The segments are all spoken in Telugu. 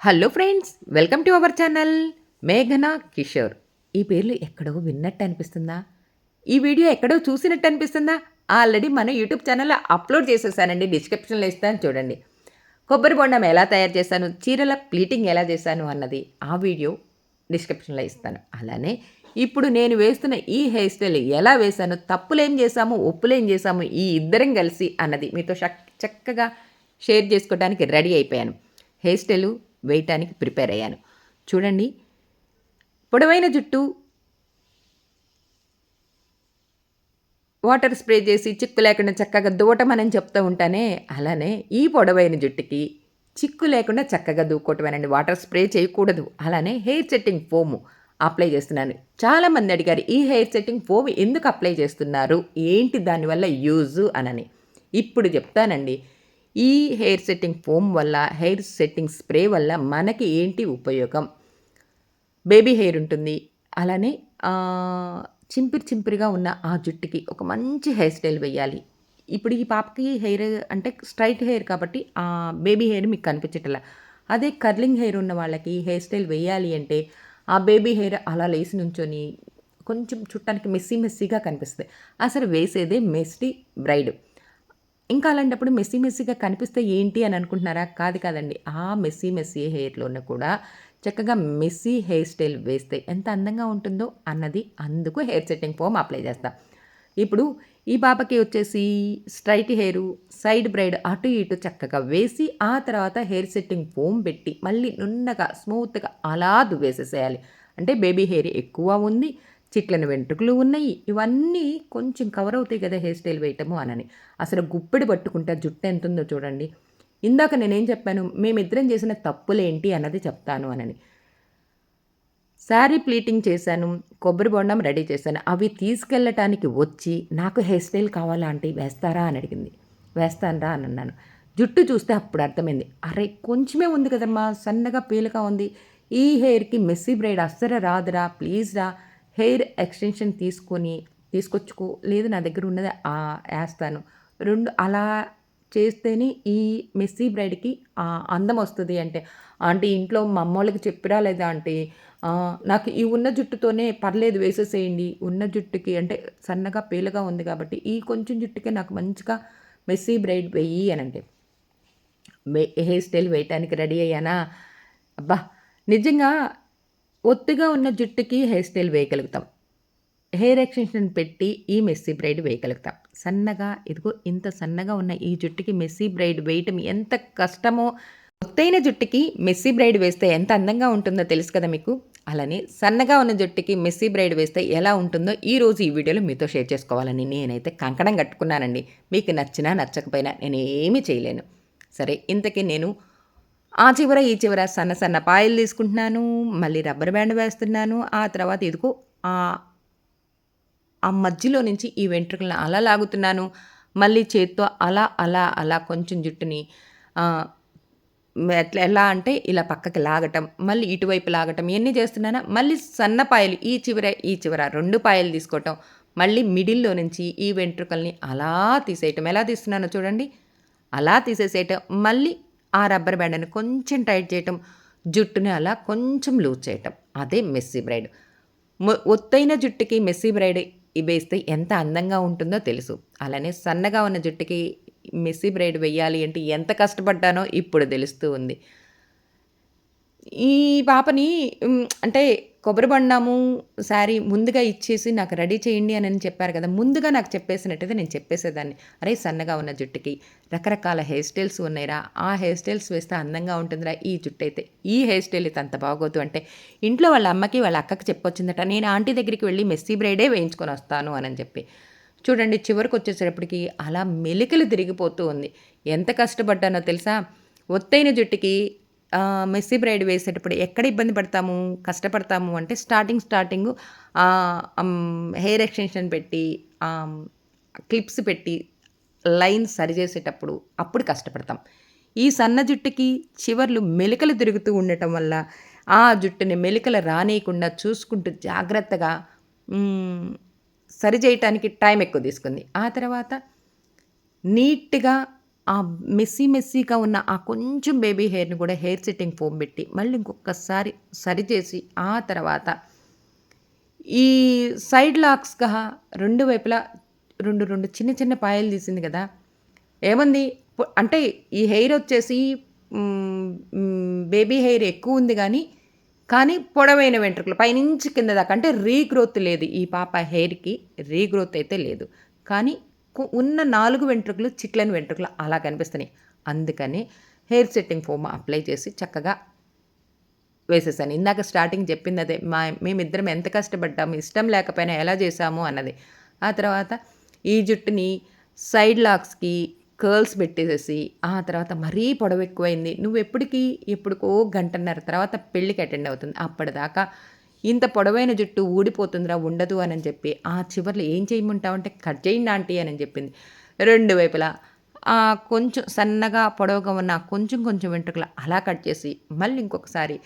Hello friends, welcome to our channel మేఘనా కిషోర్. ఈ పేర్లు ఎక్కడో విన్నట్టు అనిపిస్తుందా? ఈ వీడియో ఎక్కడో చూసినట్టు అనిపిస్తుందా? ఆల్రెడీ మన యూట్యూబ్ ఛానల్‌లో అప్లోడ్ చేసేసానండి. డిస్క్రిప్షన్‌లో ఇస్తాను చూడండి. కొబ్బరి బొండం ఎలా తయారు చేశాను, చీరల ప్లీటింగ్ ఎలా చేశాను అన్నది ఆ వీడియో డిస్క్రిప్షన్‌లో ఇస్తాను. అలానే ఇప్పుడు నేను వేస్తున్న ఈ హెయిర్ స్టైల్ ఎలా వేశాను, తప్పులేం చేశాము, ఒప్పులేం చేశాము ఈ ఇద్దరం కలిసి అన్నది మీతో చక్కగా షేర్ చేసుకోవడానికి రెడీ అయిపోయాను. హెయిర్ స్టైలు వేయటానికి ప్రిపేర్ అయ్యాను. చూడండి, పొడవైన జుట్టు వాటర్ స్ప్రే చేసి చిక్కు లేకుండా చక్కగా దువ్వటమని చెప్తూ ఉంటానే, అలానే ఈ పొడవైన జుట్టుకి చిక్కు లేకుండా చక్కగా దువ్వుకోవటమేనండి. వాటర్ స్ప్రే చేయకూడదు. అలానే హెయిర్ సెట్టింగ్ ఫోము అప్లై చేస్తున్నాను. చాలామంది అడిగారు, ఈ హెయిర్ సెట్టింగ్ ఫోమ్ ఎందుకు అప్లై చేస్తున్నారు, ఏంటి దానివల్ల యూజు అనని. ఇప్పుడు చెప్తానండి. ఈ హెయిర్ సెట్టింగ్ ఫోమ్ వల్ల, హెయిర్ సెట్టింగ్ స్ప్రే వల్ల మనకి ఏంటి ఉపయోగం. బేబీ హెయిర్ ఉంటుంది. అలానే చింపిరి చింపిరిగా ఉన్న ఆ జుట్టుకి ఒక మంచి హెయిర్ స్టైల్ వేయాలి. ఇప్పుడు ఈ పాపకి హెయిర్ అంటే స్ట్రైట్ హెయిర్ కాబట్టి బేబీ హెయిర్ మీకు కనిపించట్లా. అదే కర్లింగ్ హెయిర్ ఉన్న వాళ్ళకి హెయిర్ స్టైల్ వేయాలి అంటే ఆ బేబీ హెయిర్ అలా లేసి నుంచొని కొంచెం చుట్టానికి మెస్సీ మెస్సీగా కనిపిస్తుంది. అసలు వేసేదే మెస్సీ బ్రైడ్. ఇంకా అలాంటప్పుడు మెస్సీ మెస్సీగా కనిపిస్తే ఏంటి అని అనుకుంటున్నారా? కాదండి. ఆ మెస్సీ మెస్సీ హెయిర్‌లోనే కూడా చక్కగా మెస్సీ హెయిర్ స్టైల్ వేస్తే ఎంత అందంగా ఉంటుందో అన్నది, అందుకు హెయిర్ సెట్టింగ్ ఫోమ్ అప్లై చేస్తా. ఇప్పుడు ఈ పాపకి వచ్చేసి స్ట్రైట్ హెయిరు, సైడ్ బ్రైడ్ అటు ఇటు చక్కగా వేసి, ఆ తర్వాత హెయిర్ సెట్టింగ్ ఫోమ్ పెట్టి మళ్ళీ నున్నగా స్మూత్‌గా అలా దువ్వేసేసేయాలి. అంటే బేబీ హెయిర్ ఎక్కువ ఉంది, చిట్లని వెంట్రుకలు ఉన్నాయి. ఇవన్నీ కొంచెం కవర్ అవుతాయి కదా హెయిర్ స్టైల్ వేయటము అనని. అసలు గుప్పెడు పట్టుకుంటే జుట్టు ఎంతుందో చూడండి. ఇందాక నేనేం చెప్పాను, మేమిద్దరం చేసిన తప్పులేంటి అన్నది చెప్తాను అనని. శారీ ప్లీటింగ్ చేశాను, కొబ్బరి బొండం రెడీ చేశాను. అవి తీసుకెళ్ళటానికి వచ్చి, నాకు హెయిర్ స్టైల్ కావాలా ఆంటీ వేస్తారా అని అడిగింది. వేస్తానురా అని అన్నాను. జుట్టు చూస్తే అప్పుడు అర్థమైంది. అరే కొంచెమే ఉంది కదమ్మా, సన్నగా పీలగా ఉంది. ఈ హెయిర్‌కి మెస్సీ బ్రైడ్ అస్సలు రాదురా, ప్లీజ్ రా, హెయిర్ ఎక్స్టెన్షన్ తీసుకొచ్చుకో, లేదు నా దగ్గర ఉన్నది ఏస్తాను. 2 అలా చేస్తేనే ఈ మెస్సీ బ్రైడ్‌కి అందం వస్తది అంటే, ఆంటీ ఇంట్లో మా అమ్మోళ్ళకి చెప్పిరా లేదా ఆంటీ, నాకు ఈ ఉన్న జుట్టుతోనే పర్లేదు వేసేసేయండి. ఉన్న జుట్టుకి అంటే సన్నగా పేలగా ఉంది కాబట్టి, ఈ కొంచెం జుట్టుకే నాకు మంచిగా మెస్సీ బ్రైడ్ వెయ్యి అనంటే, హెయిర్ స్టైల్ వేయటానికి రెడీ అయ్యానా, అబ్బా! నిజంగా ఒత్తుగా ఉన్న జుట్టుకి హెయిర్ స్టైల్ వేయగలుగుతాం. హెయిర్ ఎక్స్టెన్షన్ పెట్టి ఈ మెస్సీ బ్రైడ్ వేయగలుగుతాం. సన్నగా ఇదిగో ఇంత సన్నగా ఉన్న ఈ జుట్టుకి మెస్సీ బ్రైడ్ వేయటం ఎంత కష్టమో, ఒత్తైన జుట్టుకి మెస్సీ బ్రైడ్ వేస్తే ఎంత అందంగా ఉంటుందో తెలుసు కదా మీకు. అలానే సన్నగా ఉన్న జుట్టుకి మెస్సీ బ్రైడ్ వేస్తే ఎలా ఉంటుందో ఈరోజు ఈ వీడియోలో మీతో షేర్ చేసుకోవాలని నేనైతే కంకణం కట్టుకున్నానండి. మీకు నచ్చినా నచ్చకపోయినా నేనేమీ చేయలేను. సరే, ఇంతకీ నేను ఆ చివర ఈ చివర సన్న సన్న పాయలు తీసుకుంటున్నాను. మళ్ళీ రబ్బర్ బ్యాండ్ వేస్తున్నాను. ఆ తర్వాత ఇదిగో ఆహ్, ఆ మధ్యలో నుంచి ఈ వెంట్రుకలను అలా లాగుతున్నాను. మళ్ళీ చేత్తో అలా కొంచెం జుట్టుని ఆహ్, ఎలా అంటే ఇలా పక్కకి లాగటం, మళ్ళీ ఇటువైపు లాగటం ఇయన్నీ చేస్తున్నానా. మళ్ళీ సన్న పాయలు ఈ చివర 2 పాయలు తీసుకోవటం. మళ్ళీ మిడిల్‌లో నుంచి ఈ వెంట్రుకల్ని అలా తీసేయటం. ఎలా తీస్తున్నానో చూడండి. అలా తీసేసేయటం. మళ్ళీ ఆ రబ్బర్ బ్యాండ్‌ని కొంచెం టైట్ చేయటం. జుట్టుని అలా కొంచెం లూజ్ చేయటం. అదే మెస్సీ బ్రైడ్. ఒత్తైన జుట్టుకి మెస్సీ బ్రైడ్ వేస్తే ఎంత అందంగా ఉంటుందో తెలుసు. అలానే సన్నగా ఉన్న జుట్టుకి మెస్సీ బ్రైడ్ వెయ్యాలి అంటే ఎంత కష్టపడ్డానో ఇప్పుడు తెలుస్తూ ఉంది. ఈ పాపని అంటే కొబ్బరి బొండము, శారీ ముందుగా ఇచ్చేసి నాకు రెడీ చేయండి అనని చెప్పారు కదా! ముందుగా నాకు చెప్పేసినట్టయితే నేను చెప్పేసేదాన్ని. అరే సన్నగా ఉన్న జుట్టుకి రకరకాల హెయిర్ స్టైల్స్ ఉన్నాయిరా, ఆ హెయిర్ స్టైల్స్ వేస్తే అందంగా ఉంటుందిరా ఈ జుట్టయితే. ఈ హెయిర్ స్టైల్ అయితే అంత బాగోదు అంటే, ఇంట్లో వాళ్ళ అమ్మకి, వాళ్ళ అక్కకి చెప్పొచ్చిందట. నేను ఆంటీ దగ్గరికి వెళ్ళి మెస్సీ బ్రైడే వేయించుకొనొస్తాను అనని చెప్పి. చూడండి చివరికొచ్చేసేటప్పటికి అలా మెలికలు తిరిగిపోతూ ఉంది. ఎంత కష్టపడ్డానో తెలుసా? ఒత్తైన జుట్టుకి మెస్సీ బ్రైడ్ వేసేటప్పుడు ఎక్కడ ఇబ్బంది పడతాము, కష్టపడతాము అంటే స్టార్టింగు హెయిర్ ఎక్స్టెన్షన్ పెట్టి, క్లిప్స్ పెట్టి లైన్స్ సరిచేసేటప్పుడు అప్పుడు కష్టపడతాం. ఈ సన్న జుట్టుకి చివర్లు మెలికలు తిరుగుతూ ఉండటం వల్ల ఆ జుట్టుని మెలికలు రానీయకుండా చూసుకుంటూ జాగ్రత్తగా హ్మ్, సరిచేయటానికి టైం ఎక్కువ తీసుకుంది. ఆ తర్వాత నీట్‌గా ఆ మెస్సీగా ఉన్న ఆ కొంచెం బేబీ హెయిర్‌ని కూడా హెయిర్ సెట్టింగ్ ఫోమ్ పెట్టి మళ్ళీ ఇంకొకసారి సరిచేసి, ఆ తర్వాత ఈ సైడ్ లాక్స్‌గా 2 వైపులా 2 చిన్న చిన్న పాయలు తీసింది కదా! ఏముంది అంటే ఈ హెయిర్ వచ్చేసి బేబీ హెయిర్ ఎక్కువుంది గానీ, కానీ పొడవైన వెంట్రుకలు పైనుంచి కింద దాకా అంటే రీగ్రోత్ లేదు. ఈ పాప హెయిర్‌కి రీగ్రోత్ అయితే లేదు. కానీ ఉన్న 4 వెంట్రుకలు చిట్లని వెంట్రుకలు అలా కనిపిస్తున్నాయి. అందుకని హెయిర్ సెట్టింగ్ ఫోమ్ అప్లై చేసి చక్కగా వేసేసాను. ఇందాక స్టార్టింగ్ చెప్పిందదే. మేమిద్దరం ఎంత కష్టపడ్డాము, ఇష్టం లేకపోయినా ఎలా చేశాము అన్నది. ఆ తర్వాత ఈ జుట్టుని సైడ్ లాక్స్‌కి కర్ల్స్ పెట్టేసేసి, ఆ తర్వాత మరీ పొడవెక్కువైంది. ఎప్పుడుకో గంటన్నర తర్వాత పెళ్ళికి అటెండ్ అవుతుంది. అప్పటిదాకా ఇంత పొడవైన జుట్టు ఊడిపోతుందిరా ఉండదు అనని చెప్పి, ఆ చివర్లో ఏం చేయమంటావంటే కట్ చేయండి ఆంటీ అనని చెప్పింది. 2 వైపులా కొంచెం సన్నగా పొడవుగా ఉన్న కొంచెం వెంట్రుకలు అలా కట్ చేసి, మళ్ళీ ఇంకొకసారి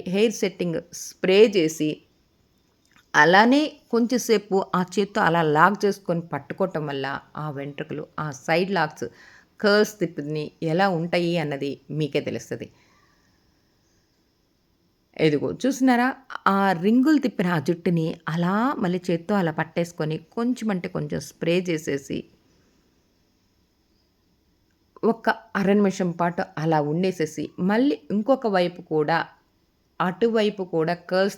హెయిర్ సెట్టింగ్ స్ప్రే చేసి, అలానే కొంచెం సేపు ఆ చేత్తో అలా లాక్ చేసుకొని పట్టుకోవటం వల్ల ఆ వెంట్రుకలు, ఆ సైడ్ లాక్స్, కర్వ్స్ తిప్పిని ఎలా ఉంటాయి అన్నది మీకే తెలుస్తది. ఇదిగో చూస్తున్నారా? ఆ రింగులు తిప్పిన ఆ జుట్టుని అలా మళ్ళీ చేత్తో అలా పట్టేసుకొని కొంచెం అంటే కొంచెం స్ప్రే చేసేసి ఒక అర నిమిషం పాటు అలా ఉండేసేసి, మళ్ళీ ఇంకొక వైపు కూడా, అటువైపు కూడా కర్ల్స్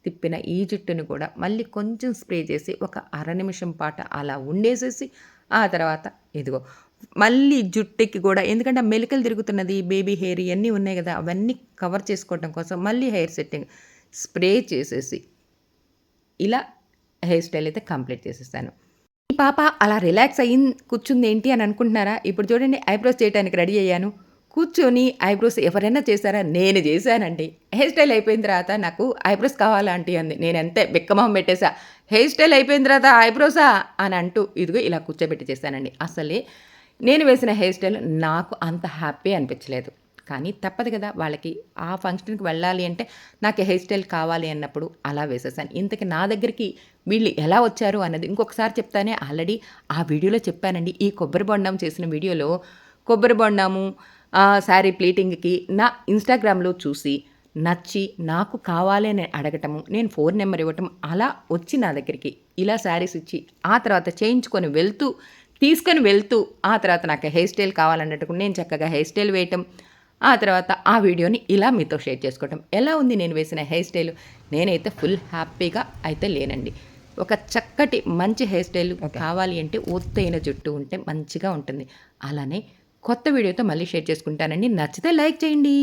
తిప్పిన ఈ జుట్టుని కూడా మళ్ళీ కొంచెం స్ప్రే చేసి, ఒక అర నిమిషం పాటు అలా ఉండేసేసి, ఆ తర్వాత ఇదిగో మళ్ళీ జుట్టుకి కూడా ఎందుకంటే, ఆ మెలికలు తిరుగుతున్నది, బేబీ హెయిర్ ఇయన్నీ ఉన్నాయి గదా! అవన్నీ కవర్ చేసుకోవటం కోసం మళ్ళీ హెయిర్ సెట్టింగ్ స్ప్రే చేసేసి, ఇలా హెయిర్ స్టైల్ అయితే కంప్లీట్ చేసేసాను. ఈ పాప అలా రిలాక్స్ కూర్చుందేంటి అని అనుకుంటున్నారా? ఇప్పుడు చూడండి ఐబ్రోస్ చేయటానికి రెడీ అయ్యాను. కూర్చొని ఐబ్రోస్ ఎవరైనా చేశారా? నేను చేశానండి. హెయిర్ స్టైల్ అయిపోయిన తర్వాత నాకు ఐబ్రోస్ కావాలా ఆంటీ అంది. నేనంతే బిక్కమొహం పెట్టేసా. హెయిర్ స్టైల్ అయిపోయిన తర్వాత ఐబ్రోసా అని అంటూ ఇదిగో ఇలా కూర్చోబెట్టి చేశానండి. అసలే నేను వేసిన హెయిర్ స్టైల్ నాకు అంత హ్యాపీ అనిపించలేదు. కానీ తప్పదు కదా! వాళ్ళకి ఆ ఫంక్షన్‌కి వెళ్ళాలి అంటే నాకు హెయిర్ స్టైల్ కావాలి అన్నప్పుడు అలా వేసేసాను. ఇంతకి నా దగ్గరికి వీళ్ళు ఎలా వచ్చారు అన్నది ఇంకొకసారి చెప్తానే ఆల్రెడీ ఆ వీడియోలో చెప్పానండి. ఈ కొబ్బరి బొండం చేసిన వీడియోలో కొబ్బరి బొండము శారీ ప్లీటింగ్‌కి నా ఇన్‌స్టాగ్రామ్‌లో చూసి నచ్చి నాకు కావాలి అని అడగటము, నేను ఫోన్ నెంబర్ ఇవ్వటం అలా వచ్చి నా దగ్గరికి ఇలా శారీస్ ఇచ్చి ఆ తర్వాత చేయించుకొని తీసుకొని వెళ్తూ ఆ తర్వాత నాకు హెయిర్ స్టైల్ కావాలన్నట్టుగా నేను చక్కగా హెయిర్ స్టైల్ వేయటం, ఆ తర్వాత ఆ వీడియోని ఇలా మీతో షేర్ చేసుకోవటం. ఎలా ఉంది నేను వేసిన హెయిర్ స్టైలు? నేనైతే ఫుల్ హ్యాపీగా అయితే లేనండి. ఒక చక్కటి మంచి హెయిర్ స్టైల్ కావాలి అంటే ఒత్తైన జుట్టు ఉంటే మంచిగా ఉంటుంది. అలానే కొత్త వీడియోతో మళ్ళీ షేర్ చేసుకుంటానండి. నచ్చితే లైక్ చేయండి.